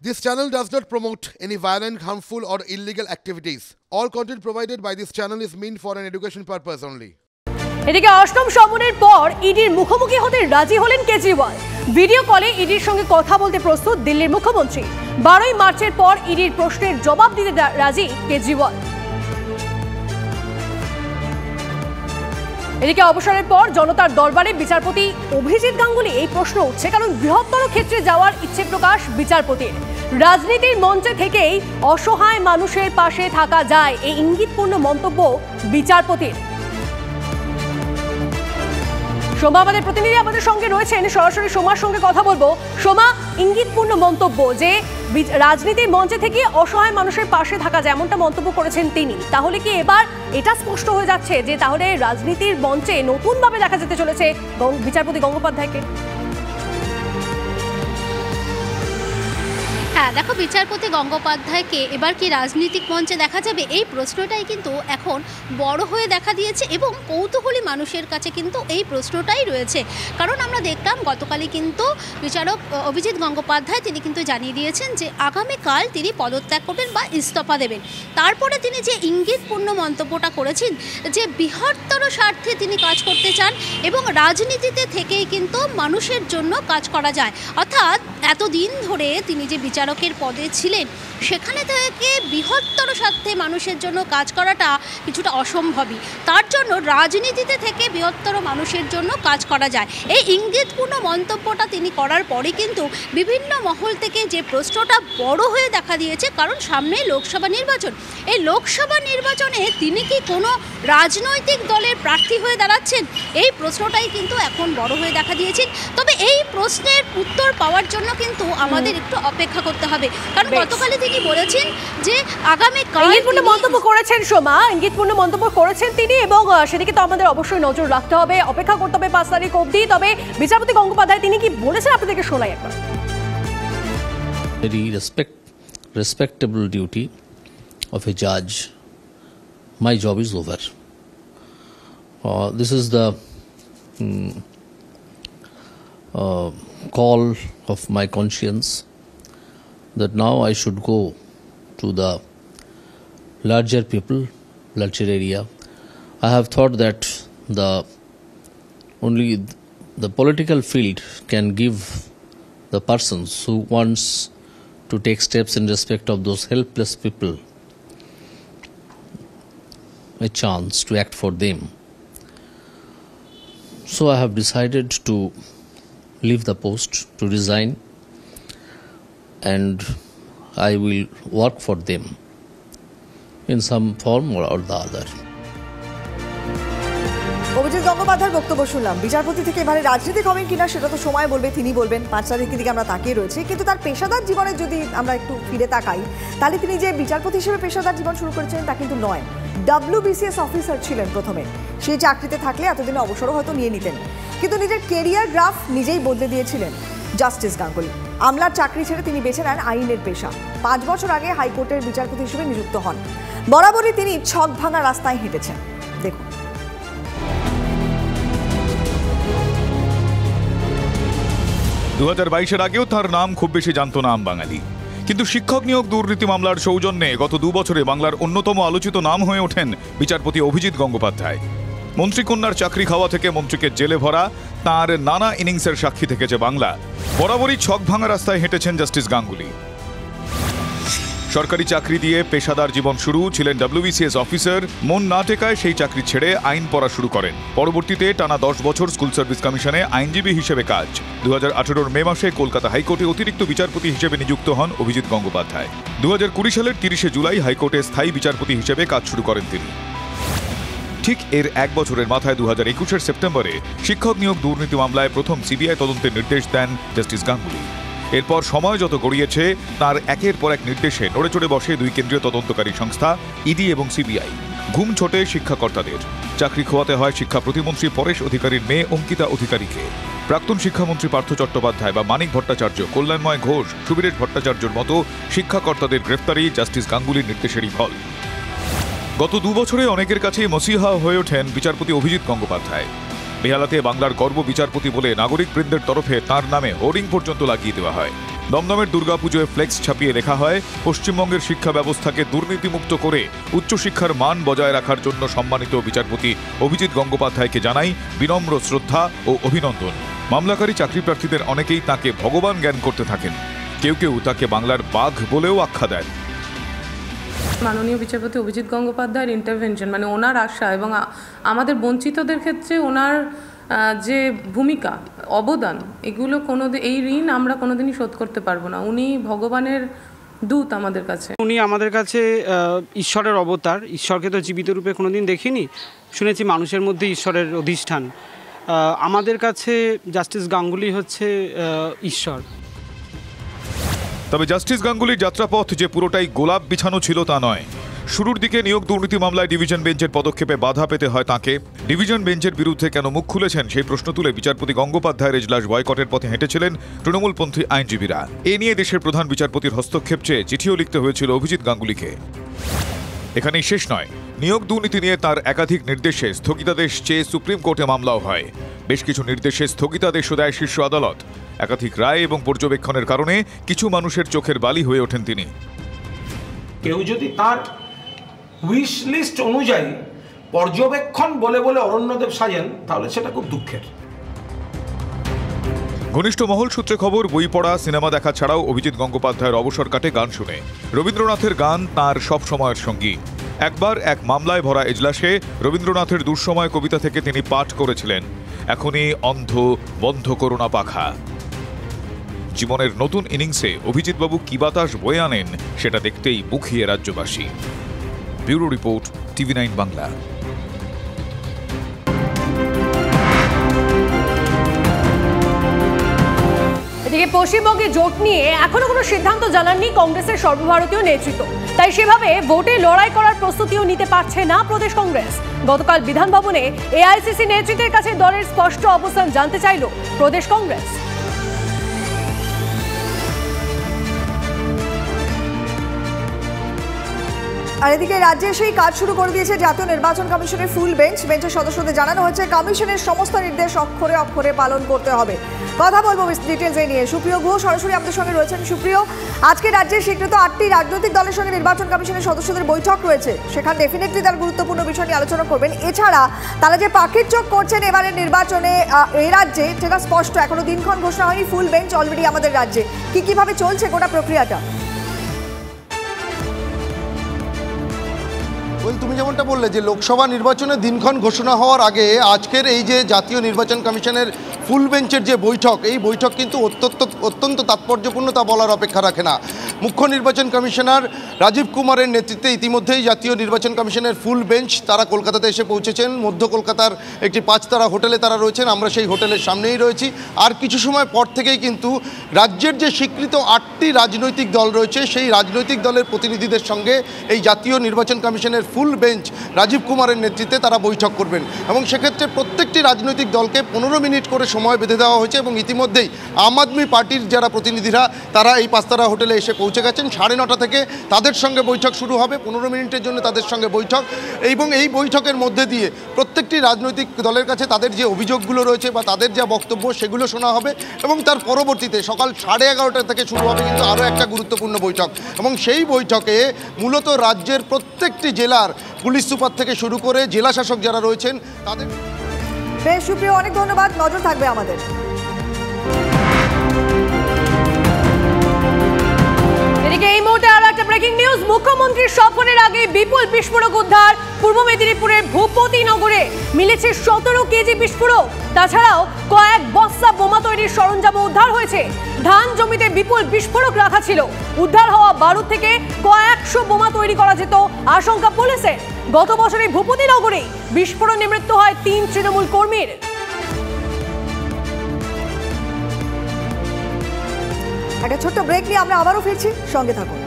This channel does not promote any violent, harmful, or illegal activities. All content provided by this channel is meant for an education purpose only. এদিকে অষ্টম সমনের পর ইডির মুখোমুখি হতে রাজি হলেন কেজরিওয়াল। ভিডিও কলে ইডির সঙ্গে কথা বলতে প্রস্তুত দিল্লির মুখ্যমন্ত্রী। 12ই মার্চের পর ইডির প্রশ্নের জবাব দিতে রাজি কেজরিওয়াল। এদিকে অবসরের পর জনতার দরবারে বিচারপতি অভিজিৎ গাঙ্গুলি এই প্রশ্ন উঠছে, কারণ বৃহত্তর ক্ষেত্রে যাওয়ার ইচ্ছে প্রকাশ বিচারপতির। রাজনীতির মঞ্চে থেকেই অসহায় মানুষের পাশে থাকা যায়, এই ইঙ্গিতপূর্ণ মন্তব্য বিচারপতির। সোমা আমাদের প্রতিনিধি আমাদের সঙ্গে রয়েছেন, সরাসরি সোমার সঙ্গে কথা বলবো। সোমা, ইঙ্গিতপূর্ণ মন্তব্য যে রাজনীতির মঞ্চে থেকে অসহায় মানুষের পাশে থাকা যায়, এমনটা মন্তব্য করেছেন তিনি। তাহলে কি এবার এটা স্পষ্ট হয়ে যাচ্ছে যে তাহলে রাজনীতির মঞ্চে নতুনভাবে দেখা যেতে চলেছে বিচারপতি গঙ্গোপাধ্যায়কে? হ্যাঁ, দেখো, বিচারপতি গঙ্গোপাধ্যায়কে এবার কি রাজনৈতিক মঞ্চে দেখা যাবে, এই প্রশ্নটাই কিন্তু এখন বড় হয়ে দেখা দিয়েছে এবং কৌতূহলী মানুষের কাছে কিন্তু এই প্রশ্নটাই রয়েছে। কারণ আমরা দেখলাম গতকালই কিন্তু বিচারক অভিজিৎ গঙ্গোপাধ্যায় তিনি কিন্তু জানিয়ে দিয়েছেন যে আগামীকাল তিনি পদত্যাগ করবেন বা ইস্তফা দেবেন। তারপরে তিনি যে ইঙ্গিতপূর্ণ মন্তব্যটা করেছেন যে বৃহত্তর স্বার্থে তিনি কাজ করতে চান এবং রাজনীতিতে থেকেই কিন্তু মানুষের জন্য কাজ করা যায়। অর্থাৎ এতদিন ধরে তিনি যে বিচারকের পদে ছিলেন সেখানে থেকে বৃহত্তর স্বার্থে মানুষের জন্য কাজ করাটা কিছুটা অসম্ভবই। তার জন্য রাজনীতিতে থেকে বৃহত্তর মানুষের জন্য কাজ করা যায়, এই ইঙ্গিতপূর্ণ মন্তব্যটা তিনি করার পরে কিন্তু বিভিন্ন মহল থেকে যে প্রশ্নটা বড় হয়ে দেখা দিয়েছে, কারণ সামনে লোকসভা নির্বাচন। এই লোকসভা নির্বাচনে তিনি কি কোনো রাজনৈতিক দলের প্রার্থী হয়ে দাঁড়াচ্ছেন, এই প্রশ্নটাই কিন্তু এখন বড় হয়ে দেখা দিয়েছে। তবে এই প্রশ্নের উত্তর পাওয়ার জন্য কিন্তু আমাদের একটু অপেক্ষা করতে হবে, কারণ গতকালই তিনি বলেছেন যে আগামীকাল ইঙ্গিতপূর্ণ মন্তব্য করেছেন। সোমা, ইঙ্গিতপূর্ণ মন্তব্য করেছেন তিনি এবং সেদিকে তো আমাদের অবশ্যই নজর রাখতে হবে, অপেক্ষা করতে হবে 5 তারিখ অবধি। তবে বিচারপতি গঙ্গোপাধ্যায় তিনি কি বলেছেন আপনাদেরকে শোনাই একবার। Very respectable duty of a judge. My job is over. This is the call of my conscience that now I should go to the larger people, larger area. I have thought that only the political field can give the persons who wants to take steps in respect of those helpless people a chance to act for them. So I have decided to leave the post, to resign, and I will work for them in some form or the other. Abhijit গঙ্গোপাধ্যায়ের বক্তব্য শুনলাম। বিচারপতি থেকে এবারে রাজনীতি হবেন কিনা সেটা তো সময় বলবে, তিনি বলবেন। 5 তারিখের দিকে আমরা তাকিয়ে রয়েছি, কিন্তু তার পেশাদার জীবনে যদি আমরা একটু ফিরে তাকাই, তাহলে তিনি যে বিচারপতি হিসেবে পেশাদার জীবন শুরু করেছিলেন তা কিন্তু নয়। WBCS অফিসার ছিলেন প্রথমে, সেই চাকরিতে থাকলে এতদিনে অবসরও হয়তো নিয়ে নিতেন, কিন্তু নিজের কেরিয়ার গ্রাফ নিজেই বদলে দিয়েছিলেন জাস্টিস গাঙ্গুলি। আমলার চাকরি ছেড়ে তিনি বেছে নেন আইনের পেশা। 5 বছর আগে হাইকোর্টের বিচারপতি হিসেবে নিযুক্ত হন। বরাবরই তিনি ছক ভাঙা রাস্তায় হেঁটেছেন। দেখুন। 2022-এর আগেও তার নাম খুব বেশি জানত না আম বাঙালি, কিন্তু শিক্ষক নিয়োগ দুর্নীতি মামলার সৌজন্যে গত 2 বছরে বাংলার অন্যতম আলোচিত নাম হয়ে ওঠেন বিচারপতি অভিজিৎ গঙ্গোপাধ্যায়। মন্ত্রীকন্যার চাকরি খাওয়া থেকে মন্ত্রীকে জেলে ভরা তাঁর নানা ইনিংসের সাক্ষী থেকেছে বাংলা। বরাবরই ছক ভাঙা রাস্তায় হেঁটেছেন জাস্টিস গাঙ্গুলি। সরকারি চাকরি দিয়ে পেশাদার জীবন শুরু, ছিলেন WBCS অফিসার। মন না টেকায় সেই চাকরি ছেড়ে আইন পড়া শুরু করেন। পরবর্তীতে টানা 10 বছর স্কুল সার্ভিস কমিশনে আইনজীবী হিসেবে কাজ। 2018-র মে মাসে কলকাতা হাইকোর্টে অতিরিক্ত বিচারপতি হিসেবে নিযুক্ত হন অভিজিৎ গঙ্গোপাধ্যায়। 2020 সালের 30শে জুলাই হাইকোর্টে স্থায়ী বিচারপতি হিসেবে কাজ শুরু করেন তিনি। ঠিক এর 1 বছরের মাথায় 2021-এর সেপ্টেম্বরে শিক্ষক নিয়োগ দুর্নীতি মামলায় প্রথম CBI তদন্তের নির্দেশ দেন জাস্টিস গাঙ্গুলি। এরপর সময় যত গড়িয়েছে তার একের পর এক নির্দেশে নড়ে চড়ে বসে 2 কেন্দ্রীয় তদন্তকারী সংস্থা ইডি এবং CBI। ঘুম ছোটে শিক্ষাকর্তাদের, চাকরি খোয়াতে হয় শিক্ষা প্রতিমন্ত্রী পরেশ অধিকারীর মেয়ে অঙ্কিতা অধিকারীকে। প্রাক্তন শিক্ষামন্ত্রী পার্থ চট্টোপাধ্যায় বা মানিক ভট্টাচার্য, কল্যাণময় ঘোষ, সুবীরেশ ভট্টাচার্যর মতো শিক্ষাকর্তাদের গ্রেফতারি জাস্টিস গাঙ্গুলির নির্দেশেরই ফল। গত 2 বছরে অনেকের কাছেই মসিহা হয়ে ওঠেন বিচারপতি অভিজিৎ গঙ্গোপাধ্যায়। বেহালাতে বাংলার গর্ব বিচারপতি বলে নাগরিক বৃন্দের তরফে তার নামে হোর্ডিং পর্যন্ত লাগিয়ে দেওয়া হয়। দমদমের দুর্গাপুজোয় ফ্লেক্স ছাপিয়ে লেখা হয়, পশ্চিমবঙ্গের শিক্ষা ব্যবস্থাকে দুর্নীতিমুক্ত করে উচ্চশিক্ষার মান বজায় রাখার জন্য সম্মানিত বিচারপতি অভিজিৎ গঙ্গোপাধ্যায়কে জানাই বিনম্র শ্রদ্ধা ও অভিনন্দন। মামলাকারী চাকরি প্রার্থীদের অনেকেই তাকে ভগবান জ্ঞান করতে থাকেন, কেউ কেউ তাকে বাংলার বাঘ বলেও আখ্যা দেন। মাননীয় বিচারপতি অভিজিৎ গঙ্গোপাধ্যায়ের ইন্টারভেনশন মানে ওনার আশা এবং আমাদের বঞ্চিতদের ক্ষেত্রে ওনার যে ভূমিকা অবদান, এগুলো এই ঋণ আমরা কোনোদিনই শোধ করতে পারবো না। উনি ভগবানের দূত আমাদের কাছে। উনি আমাদের কাছে ঈশ্বরের অবতার। ঈশ্বরকে তো জীবিত রূপে কোনোদিন দেখিনি, শুনেছি মানুষের মধ্যে ঈশ্বরের অধিষ্ঠান। আমাদের কাছে জাস্টিস গাঙ্গুলি হচ্ছে ঈশ্বর। তবে জাস্টিস গাঙ্গুলির যাত্রাপথ যে পুরোটাই গোলাপ বিছানো ছিল তা নয়। শুরুর দিকে নিয়োগ দুর্নীতি মামলায় ডিভিশন বেঞ্চের পদক্ষেপে বাধা পেতে হয় তাঁকে। ডিভিশন বেঞ্চের বিরুদ্ধে কেন মুখ খুলেছেন সেই প্রশ্ন তুলে বিচারপতি গঙ্গোপাধ্যায়ের এজলাস বয়কটের পথে হেঁটেছিলেন তৃণমূলপন্থী আইনজীবীরা। এ নিয়ে দেশের প্রধান বিচারপতির হস্তক্ষেপ চেয়ে চিঠিও লিখতে হয়েছিল অভিজিৎ গাঙ্গুলিকে। এখানেই শেষ নয়, নিয়োগ দুর্নীতি নিয়ে তার একাধিক নির্দেশে স্থগিতাদেশ চেয়ে সুপ্রিম কোর্টে মামলাও হয়। বেশ কিছু নির্দেশে স্থগিতাদেশও দেয় শীর্ষ আদালত। একাধিক রায় এবং পর্যবেক্ষণের কারণে কিছু মানুষের চোখের বালি হয়ে ওঠেন তিনি। কেউ যদি তার উইশ লিস্ট অনুযায়ী পর্যবেক্ষণ বলে বলে অরণ্যদেব সাজেন, তাহলে সেটা খুব দুঃখের। ঘনিষ্ঠ মহল সূত্রে খবর, বই পড়া, সিনেমা দেখা ছাড়াও অভিজিৎ গঙ্গোপাধ্যায়ের অবসর কাটে গান শুনে। রবীন্দ্রনাথের গান তাঁর সব সময়ের সঙ্গী। একবার এক মামলায় ভরা এজলাসে রবীন্দ্রনাথের দুঃসময় কবিতা থেকে তিনি পাঠ করেছিলেন, এখনই অন্ধ বন্ধ করোনা পাখা। জীবনের নতুন ইনিংসে অভিজিৎবাবু কি বাতাস বয়ে আনেন সেটা দেখতেই মুখিয়ে রাজ্যবাসী। Bureau report, TV9 Bangla. এদিকে পশ্চিমবঙ্গে জোট নিয়ে এখনো কোনো সিদ্ধান্ত জানাননি কংগ্রেসের সর্বভারতীয় নেতৃত্ব, তাই সেভাবে ভোটে লড়াই করার প্রস্তুতিও নিতে পারছে না প্রদেশ কংগ্রেস। গতকাল বিধানভবনে AICC নেতৃত্বের কাছে দলের স্পষ্ট অবস্থান জানতে চাইল প্রদেশ কংগ্রেস। আর এদিকে রাজ্যে সেই কাজ শুরু করে দিয়েছে জাতীয় নির্বাচন কমিশনের ফুল বেঞ্চ। বেঞ্চের সদস্যদের জানানো হয়েছে কমিশনের সমস্ত নির্দেশ অক্ষরে অক্ষরে পালন করতে হবে। কথা বলবো ডিটেলস নিয়ে। সুপ্রিয় গুহ সরাসরি আমাদের সঙ্গে রয়েছেন। সুপ্রিয়, আজকে রাজ্যের স্বীকৃত 8টি রাজনৈতিক দলের সঙ্গে নির্বাচন কমিশনের সদস্যদের বৈঠক রয়েছে, সেখানে ডেফিনেটলি তার গুরুত্বপূর্ণ বিষয় নিয়ে আলোচনা করবেন। এছাড়া তারা যে পাখির চোখ করছেন এবারের নির্বাচনে এই রাজ্যে, সেটা স্পষ্ট। এখনো দিনক্ষণ ঘোষণা হয়নি, ফুল বেঞ্চ অলরেডি আমাদের রাজ্যে। কিভাবে চলছে গোটা প্রক্রিয়াটা? তুমি যেমনটা বললে যে লোকসভা নির্বাচনের দিনক্ষণ ঘোষণা হওয়ার আগে আজকের এই যে জাতীয় নির্বাচন কমিশনের ফুল বেঞ্চের যে বৈঠক, এই বৈঠক কিন্তু অত্যন্ত তাৎপর্যপূর্ণ, তা বলার অপেক্ষা রাখে না। মুখ্য নির্বাচন কমিশনার রাজীব কুমারের নেতৃত্বে ইতিমধ্যেই জাতীয় নির্বাচন কমিশনের ফুল বেঞ্চ তারা কলকাতাতে এসে পৌঁছেছেন। মধ্য কলকাতার একটি 5 তারা হোটেলে তারা রয়েছেন, আমরা সেই হোটেলের সামনেই রয়েছি। আর কিছু সময় পর থেকেই কিন্তু রাজ্যের যে স্বীকৃত 8টি রাজনৈতিক দল রয়েছে, সেই রাজনৈতিক দলের প্রতিনিধিদের সঙ্গে এই জাতীয় নির্বাচন কমিশনের ফুল বেঞ্চ রাজীব কুমারের নেতৃত্বে তারা বৈঠক করবেন। এবং সেক্ষেত্রে প্রত্যেকটি রাজনৈতিক দলকে 15 মিনিট করে সময় বেঁধে দেওয়া হয়েছে। এবং ইতিমধ্যেই আম আদমি পার্টির যারা প্রতিনিধিরা তারা এই 5 তারা হোটেলে এসে পৌঁছে গেছেন। 9:30 থেকে তাদের সঙ্গে বৈঠক শুরু হবে, 15 মিনিটের জন্য তাদের সঙ্গে বৈঠক। এবং এই বৈঠকের মধ্যে দিয়ে প্রত্যেকটি রাজনৈতিক দলের কাছে তাদের যে অভিযোগগুলো রয়েছে বা তাদের যা বক্তব্য সেগুলো শোনা হবে। এবং তার পরবর্তীতে সকাল 11:30 থেকে শুরু হবে কিন্তু আরও একটা গুরুত্বপূর্ণ বৈঠক। এবং সেই বৈঠকে মূলত রাজ্যের প্রত্যেকটি জেলার পুলিশ সুপার থেকে শুরু করে জেলা শাসক যারা রয়েছেন তাদের। বেশ সুপ্রিয়, অনেক ধন্যবাদ, নজর থাকবে আমাদের। এদিকে এই মুহূর্তে আরো একটা ব্রেকিং নিউজ। মুখ্যমন্ত্রীর সফরের আগে বিপুল বিস্ফোরক উদ্ধার পূর্ব মেদিনীপুরের ভূপতিনগরে। মিলেছে 17 কেজি বিস্ফোরক। তাছাড়াও কয়েক বস্তা বোমা তৈরির সরঞ্জাম উদ্ধার হয়েছে। ধান জমিতে বিপুল বিস্ফোরক রাখা ছিল। উদ্ধার হওয়া বারুদ থেকে কয়েকশো বোমা তৈরি করা যেত আশঙ্কা পুলিশের। গত বছরে ভূপতিনগরে বিস্ফোরণে মৃত্যু হয় 3 তৃণমূল কর্মীর। একটা ছোট্ট ব্রেক নিয়ে আমরা আবারও ফিরছি, সঙ্গে থাকুন।